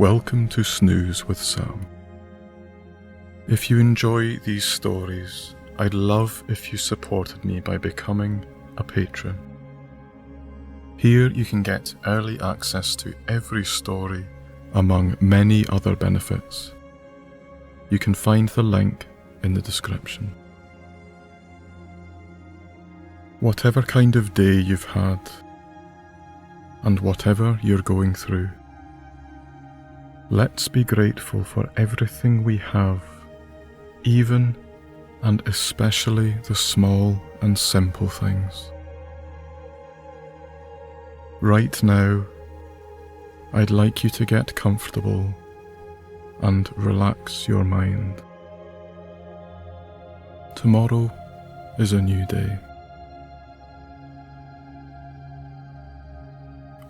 Welcome to Snooze with Sam. If you enjoy these stories, I'd love if you supported me by becoming a patron. Here you can get early access to every story, among many other benefits. You can find the link in the description. Whatever kind of day you've had, and whatever you're going through, let's be grateful for everything we have, even and especially the small and simple things. Right now, I'd like you to get comfortable and relax your mind. Tomorrow is a new day.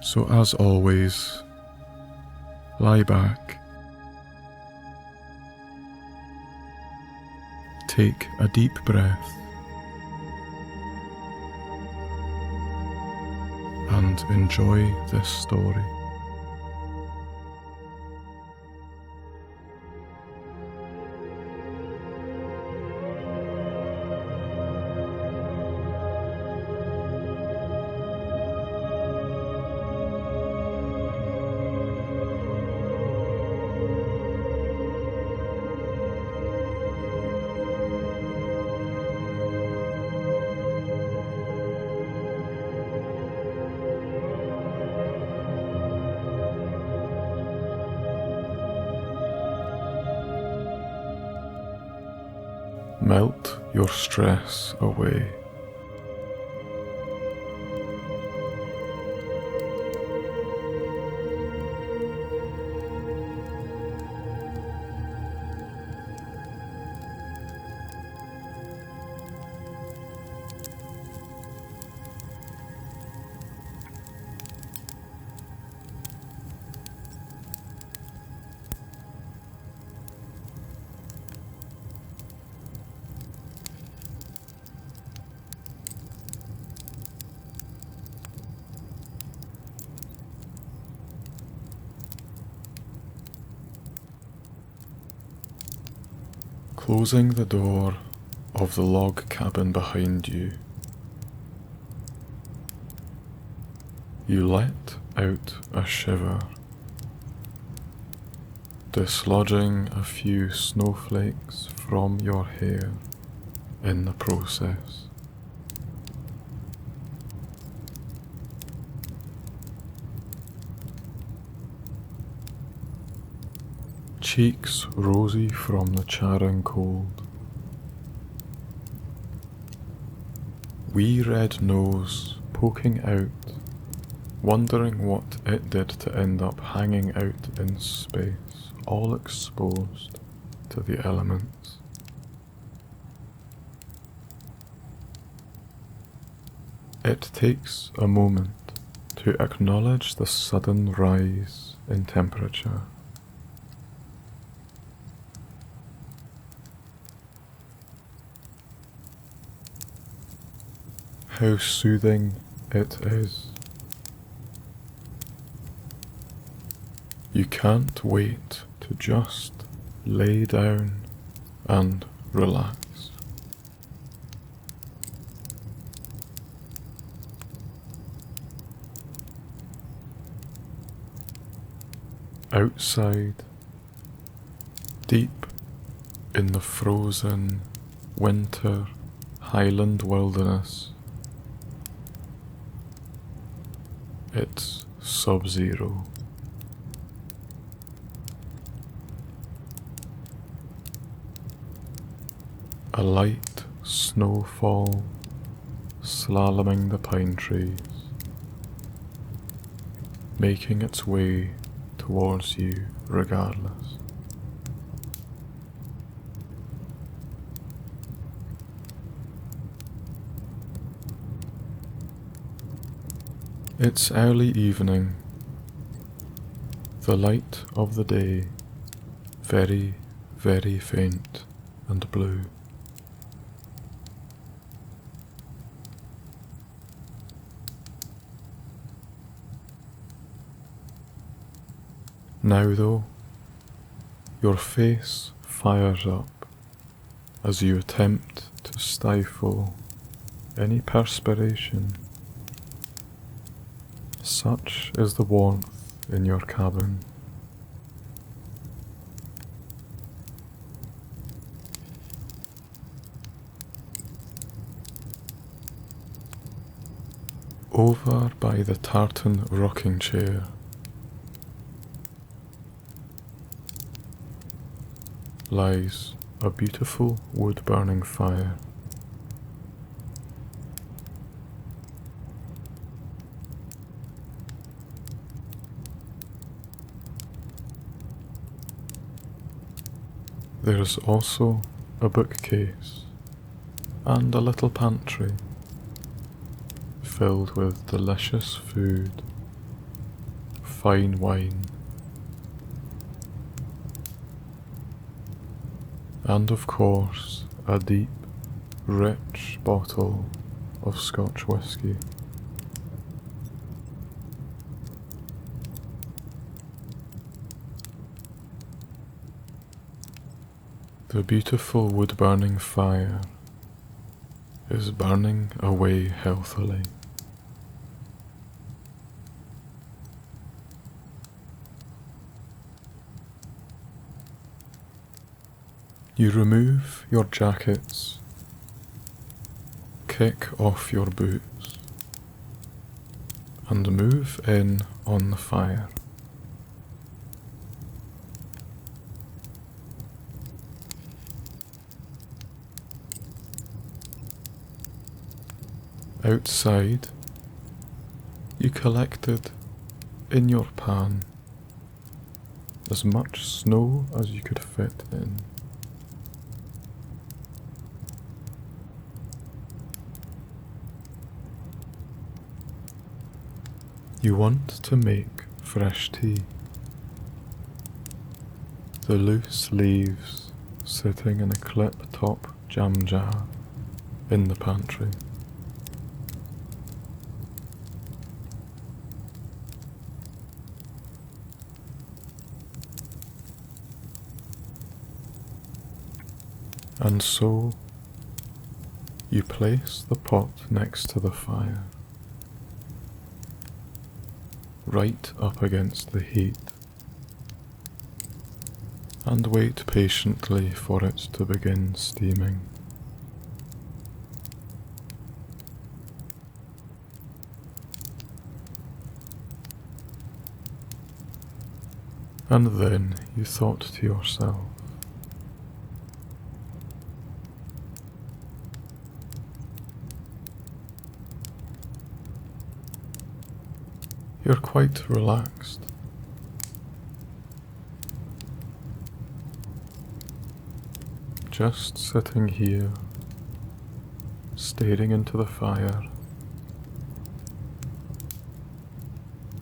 So as always, lie back, take a deep breath, and enjoy this story. Melt your stress away. Closing the door of the log cabin behind you, you let out a shiver, dislodging a few snowflakes from your hair in the process. Cheeks rosy from the charring cold, wee red nose poking out, wondering what it did to end up hanging out in space, all exposed to the elements. It takes a moment to acknowledge the sudden rise in temperature. How soothing it is. You can't wait to just lay down and relax. Outside, deep in the frozen winter highland wilderness, it's sub-zero. A light snowfall slaloming the pine trees, making its way towards you regardless. It's early evening, the light of the day very, very faint and blue. Now though, your face fires up as you attempt to stifle any perspiration. Such is the warmth in your cabin. Over by the tartan rocking chair, lies a beautiful wood-burning fire. There is also a bookcase and a little pantry filled with delicious food, fine wine, and of course a deep, rich bottle of Scotch whisky. The beautiful wood-burning fire is burning away healthily. You remove your jackets, kick off your boots, and move in on the fire. Outside, you collected in your pan as much snow as you could fit in. You want to make fresh tea. The loose leaves sitting in a clip-top jam jar in the pantry. And so you place the pot next to the fire, right up against the heat, and wait patiently for it to begin steaming. And then you thought to yourself, you're quite relaxed. Just sitting here, staring into the fire,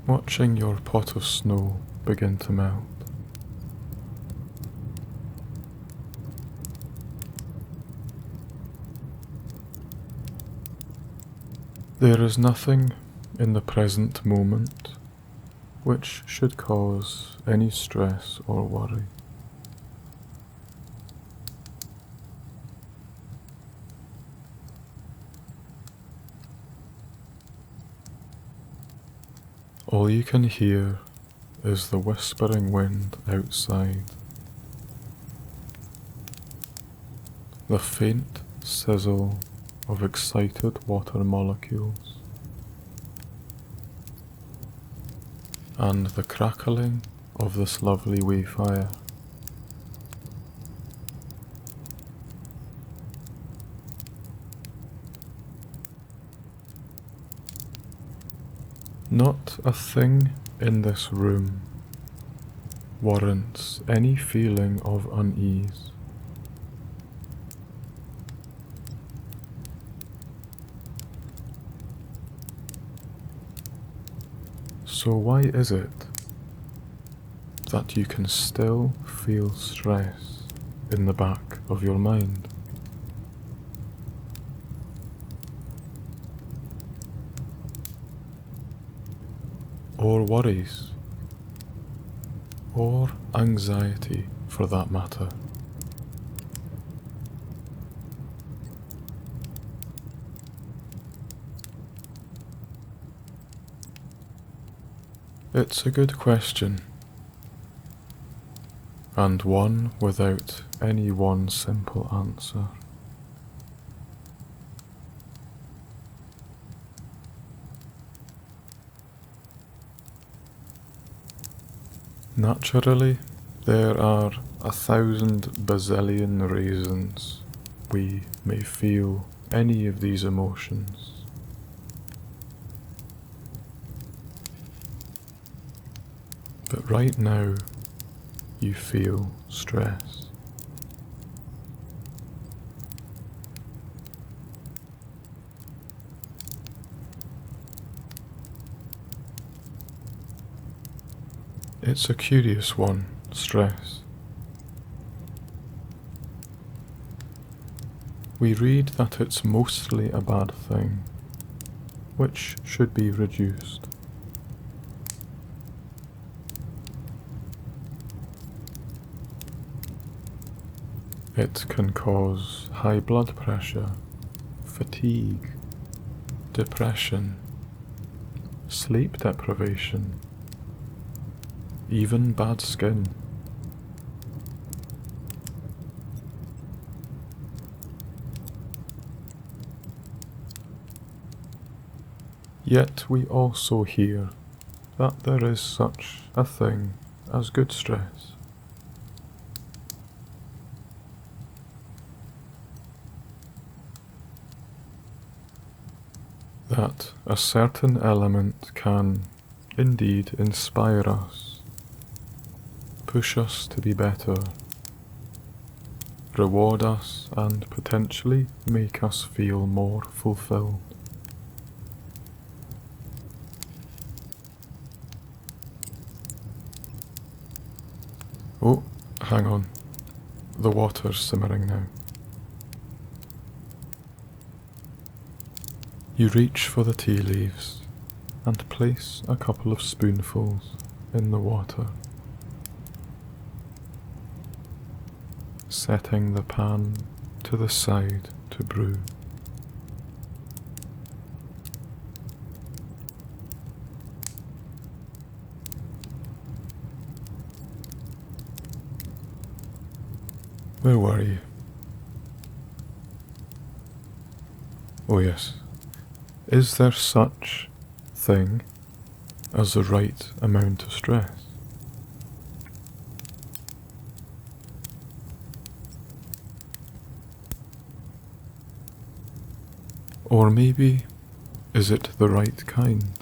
watching your pot of snow begin to melt. There is nothing in the present moment which should cause any stress or worry. All you can hear is the whispering wind outside, the faint sizzle of excited water molecules, and the crackling of this lovely wee fire. Not a thing in this room warrants any feeling of unease. So why is it that you can still feel stress in the back of your mind? Or worries? or anxiety for that matter. It's a good question, and one without any one simple answer. Naturally, there are 1,000 bazillion reasons we may feel any of these emotions. But right now, you feel stress. It's a curious one, stress. We read that it's mostly a bad thing, which should be reduced. It can cause high blood pressure, fatigue, depression, sleep deprivation, even bad skin. Yet we also hear that there is such a thing as good stress. That a certain element can indeed inspire us, push us to be better, reward us, and potentially make us feel more fulfilled. Oh, hang on. The water's simmering now. You reach for the tea leaves and place a couple of spoonfuls in the water, setting the pan to the side to brew. Where were you? Oh yes. Is there such thing as the right amount of stress? Or maybe, is it the right kind?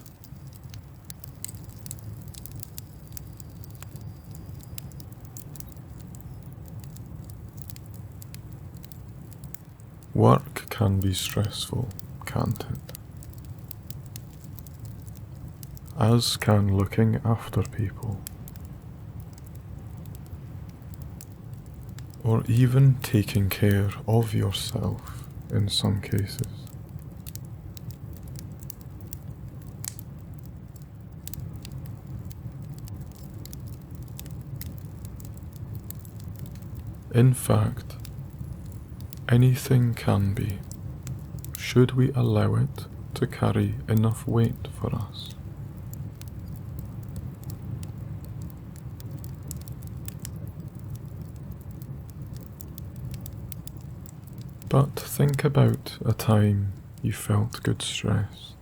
Work can be stressful, can't it? As can looking after people, or even taking care of yourself in some cases. In fact, anything can be, should we allow it to carry enough weight for us. But think about a time you felt good stress.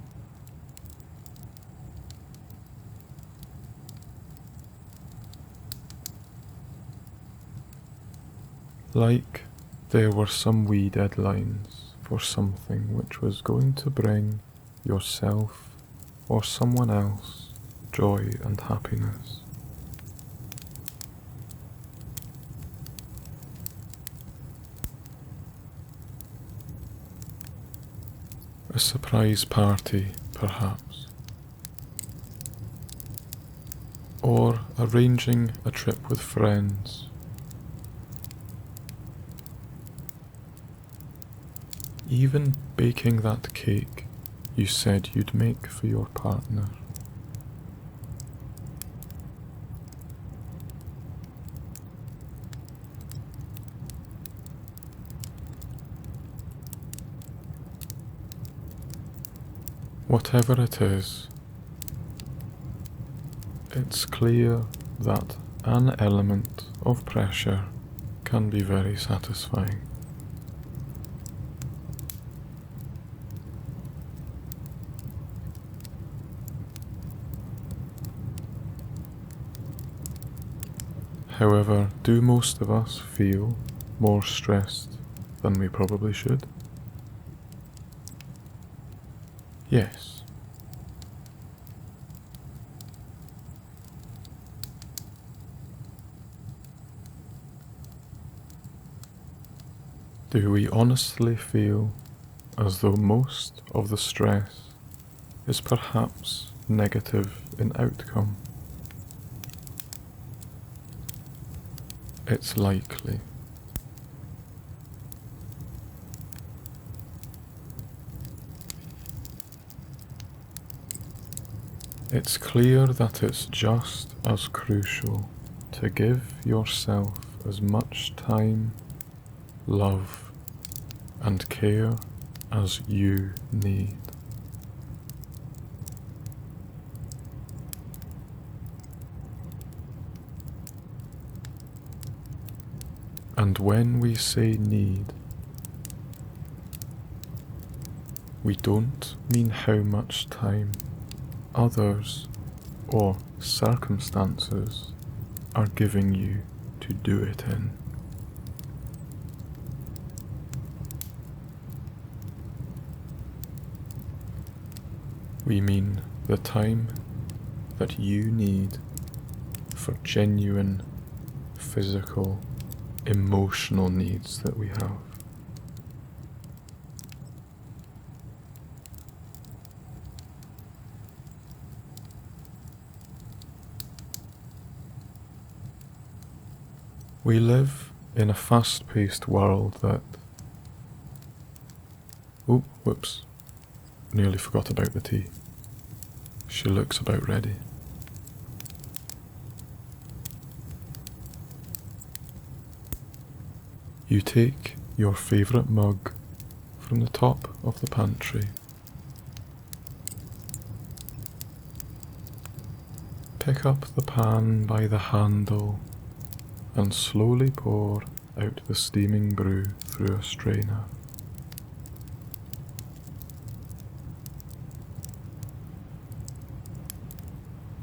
Like there were some wee deadlines for something which was going to bring yourself or someone else joy and happiness. A surprise party, perhaps. Or arranging a trip with friends. Even baking that cake you said you'd make for your partner. Whatever it is, it's clear that an element of pressure can be very satisfying. However, do most of us feel more stressed than we probably should? Yes. Do we honestly feel as though most of the stress is perhaps negative in outcome? It's likely. It's clear that it's just as crucial to give yourself as much time, love, and care as you need. And when we say need, we don't mean how much time others or circumstances are giving you to do it in. We mean the time that you need for genuine physical, emotional needs that we have. We live in a fast-paced world that... Oh, whoops. Nearly forgot about the tea. She looks about ready. You take your favourite mug from the top of the pantry. Pick up the pan by the handle and slowly pour out the steaming brew through a strainer.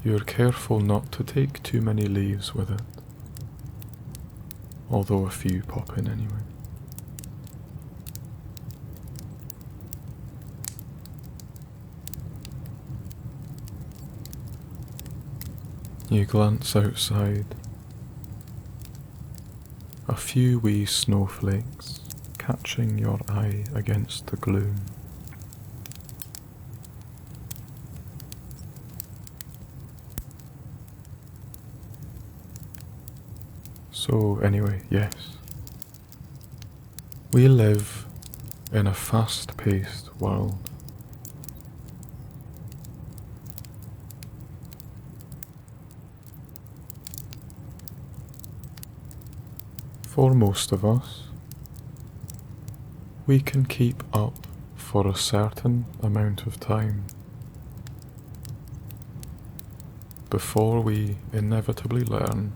You're careful not to take too many leaves with it, although a few pop in anyway. You glance outside. A few wee snowflakes catching your eye against the gloom. So anyway, yes. We live in a fast-paced world. For most of us, we can keep up for a certain amount of time before we inevitably learn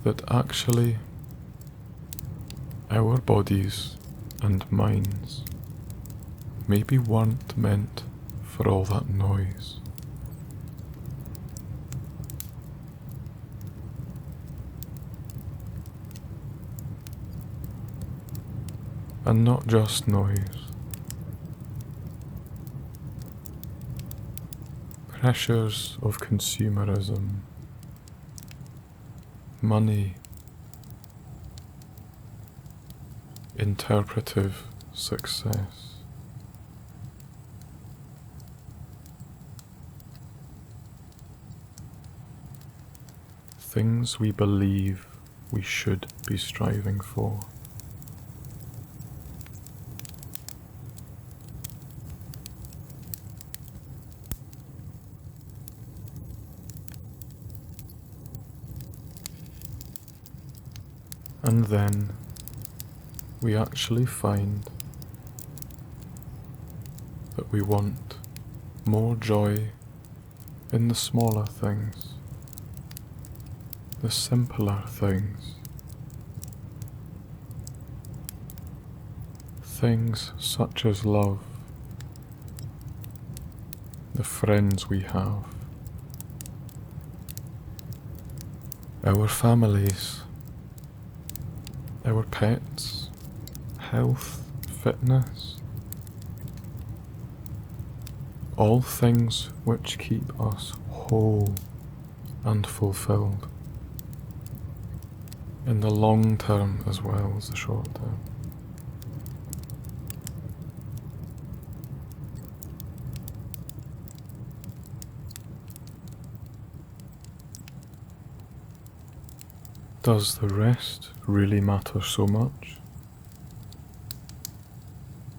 that actually our bodies and minds maybe weren't meant for all that noise. And not just noise. Pressures of consumerism, money, interpretive success. Things we believe we should be striving for. And then we actually find that we want more joy in the smaller things, the simpler things, things such as love, the friends we have, our families, our pets, health, fitness, all things which keep us whole and fulfilled, in the long term as well as the short term. Does the rest really matter so much?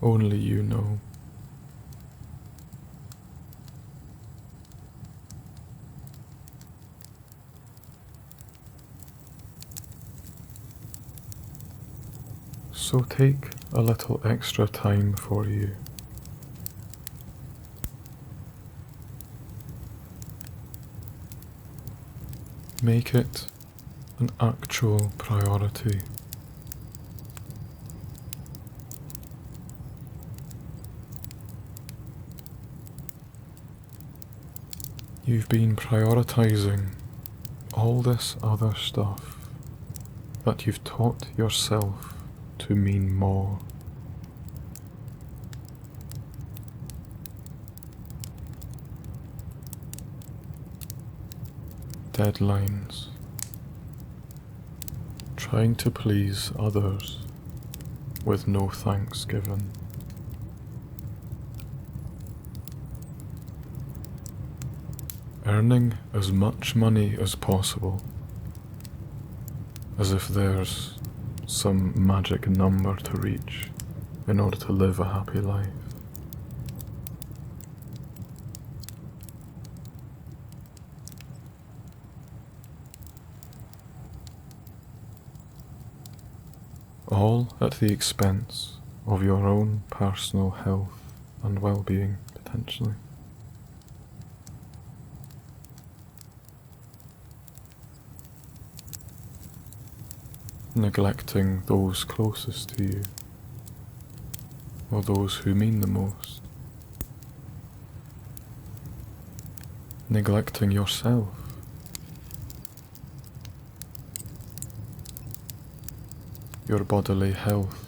Only you know. So take a little extra time for you. Make it an actual priority. You've been prioritizing all this other stuff that you've taught yourself to mean more. Deadlines, trying to please others with no thanks given. Earning as much money as possible, as if there's some magic number to reach in order to live a happy life. All at the expense of your own personal health and well-being, potentially. Neglecting those closest to you, or those who mean the most. Neglecting yourself. Your bodily health,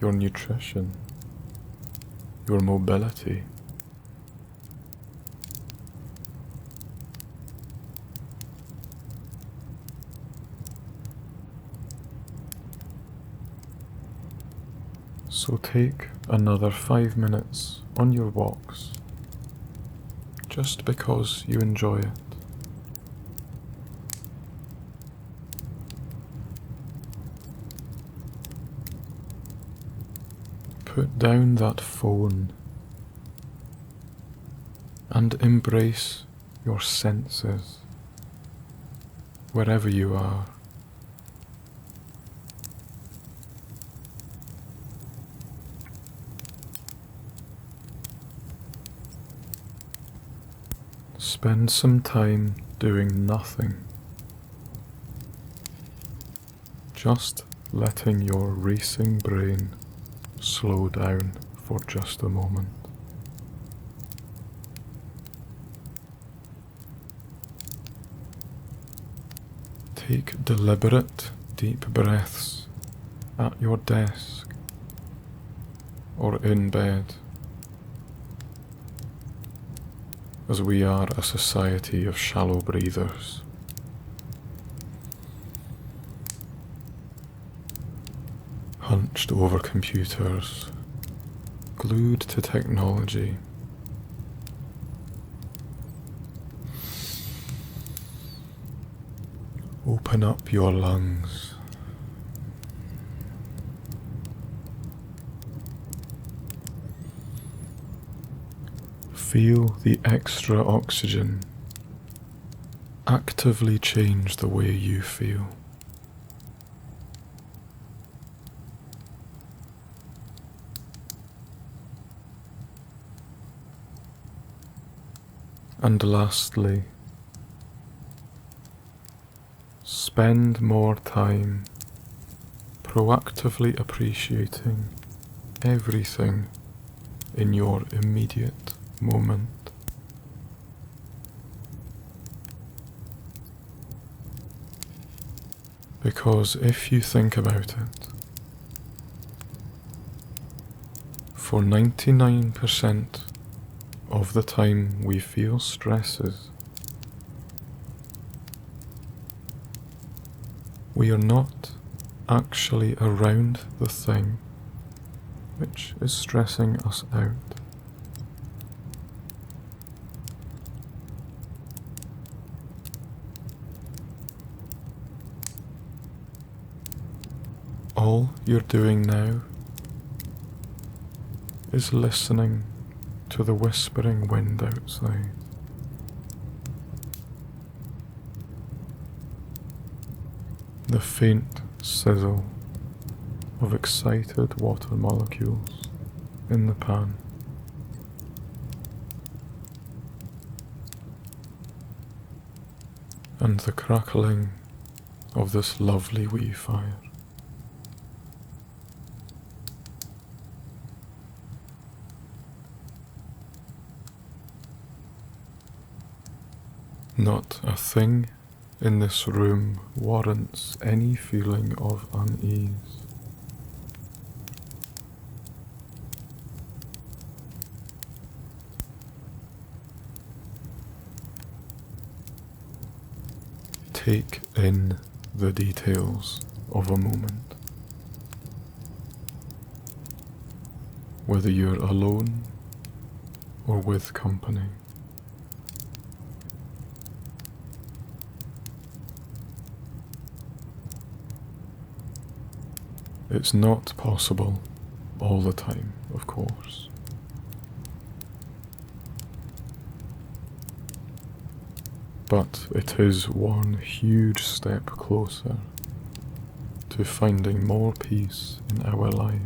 your nutrition, your mobility. So take another 5 minutes on your walks, just because you enjoy it. Put down that phone and embrace your senses wherever you are. Spend some time doing nothing, just letting your racing brain slow down for just a moment. Take deliberate, deep breaths at your desk or in bed, as we are a society of shallow breathers. Hunched over computers, glued to technology. Open up your lungs. Feel the extra oxygen actively change the way you feel. And lastly, spend more time proactively appreciating everything in your immediate moment. Because if you think about it, for 99% of the time we feel stresses, we are not actually around the thing which is stressing us out. All you're doing now is listening to the whispering wind outside. The faint sizzle of excited water molecules in the pan. And the crackling of this lovely wee fire. Not a thing in this room warrants any feeling of unease. Take in the details of a moment. Whether you're alone or with company. It's not possible all the time, of course. But it is one huge step closer to finding more peace in our lives.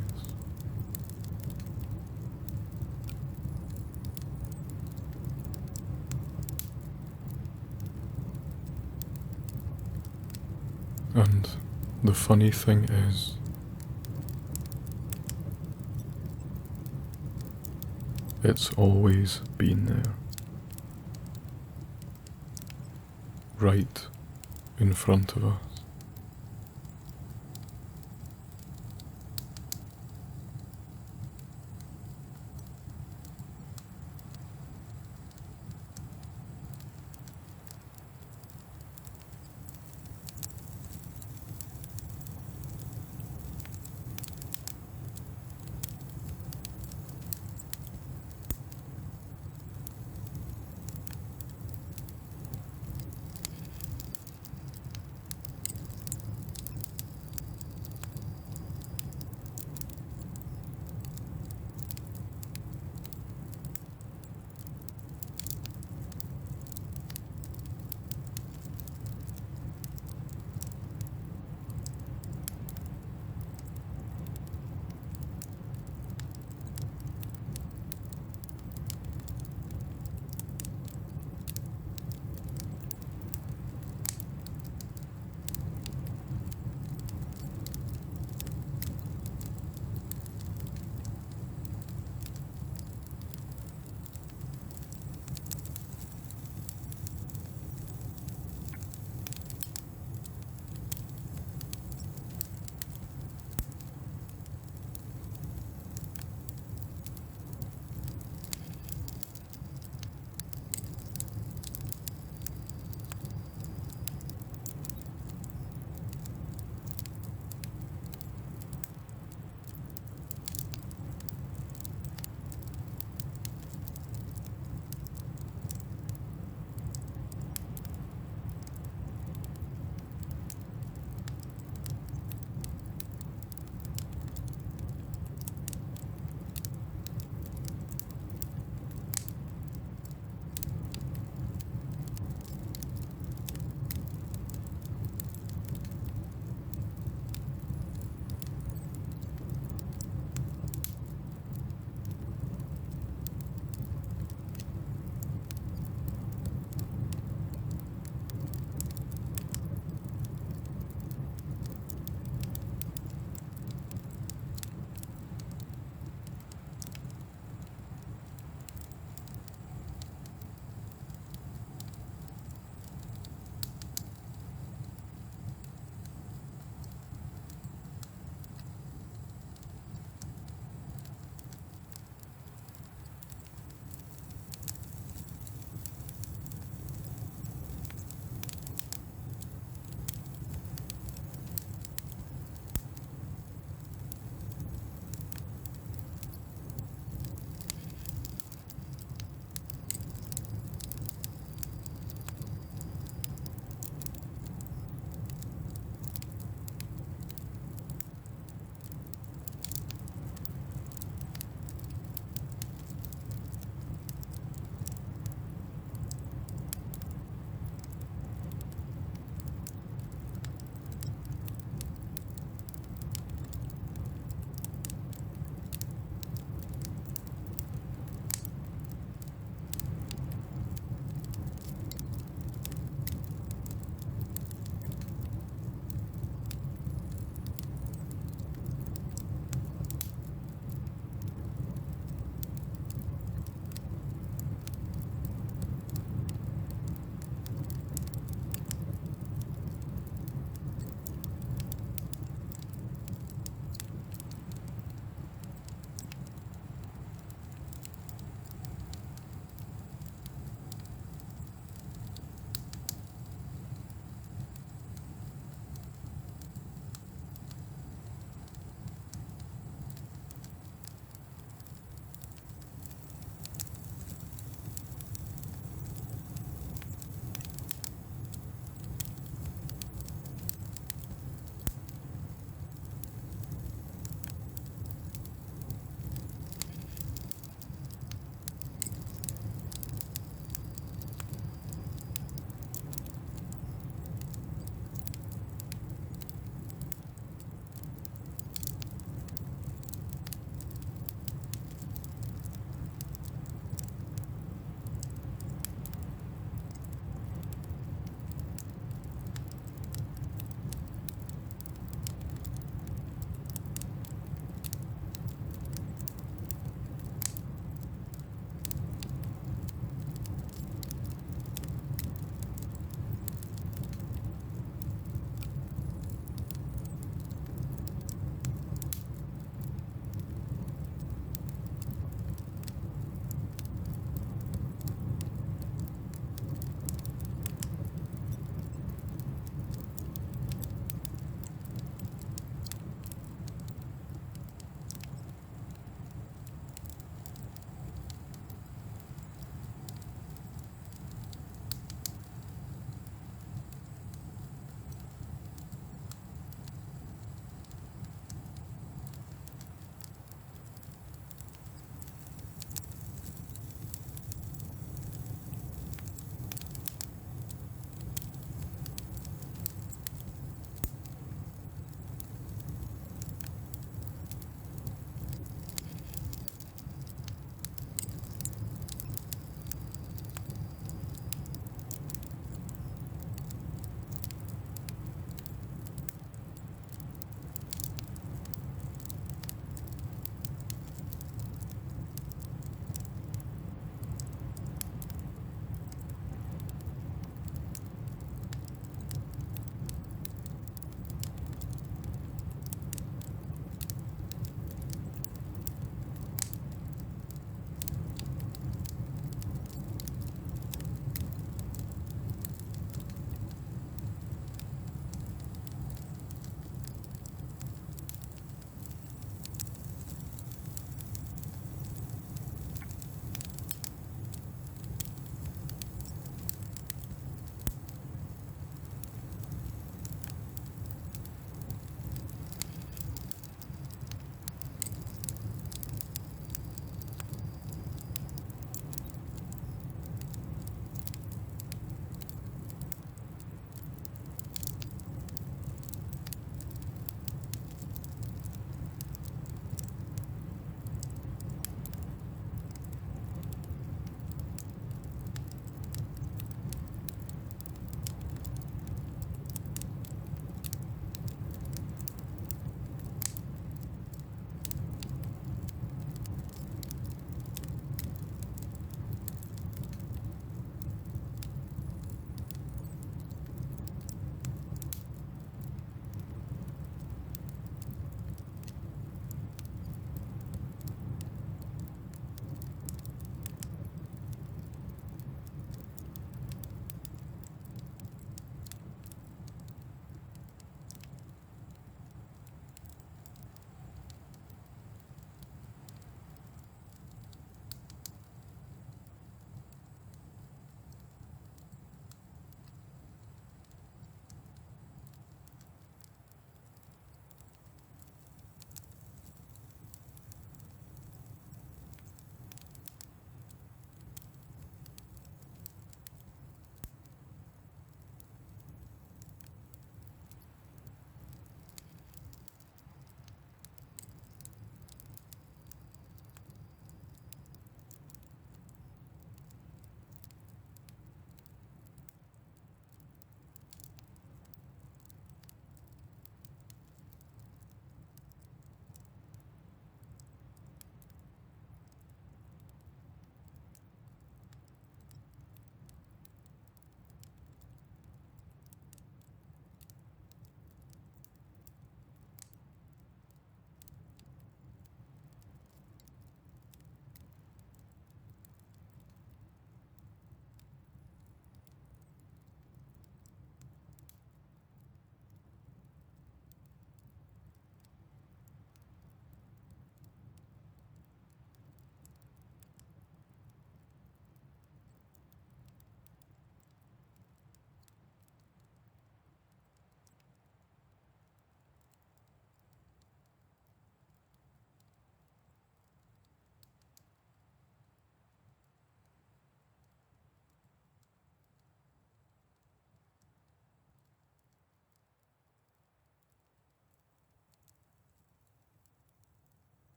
And the funny thing is, it's always been there. Right in front of us.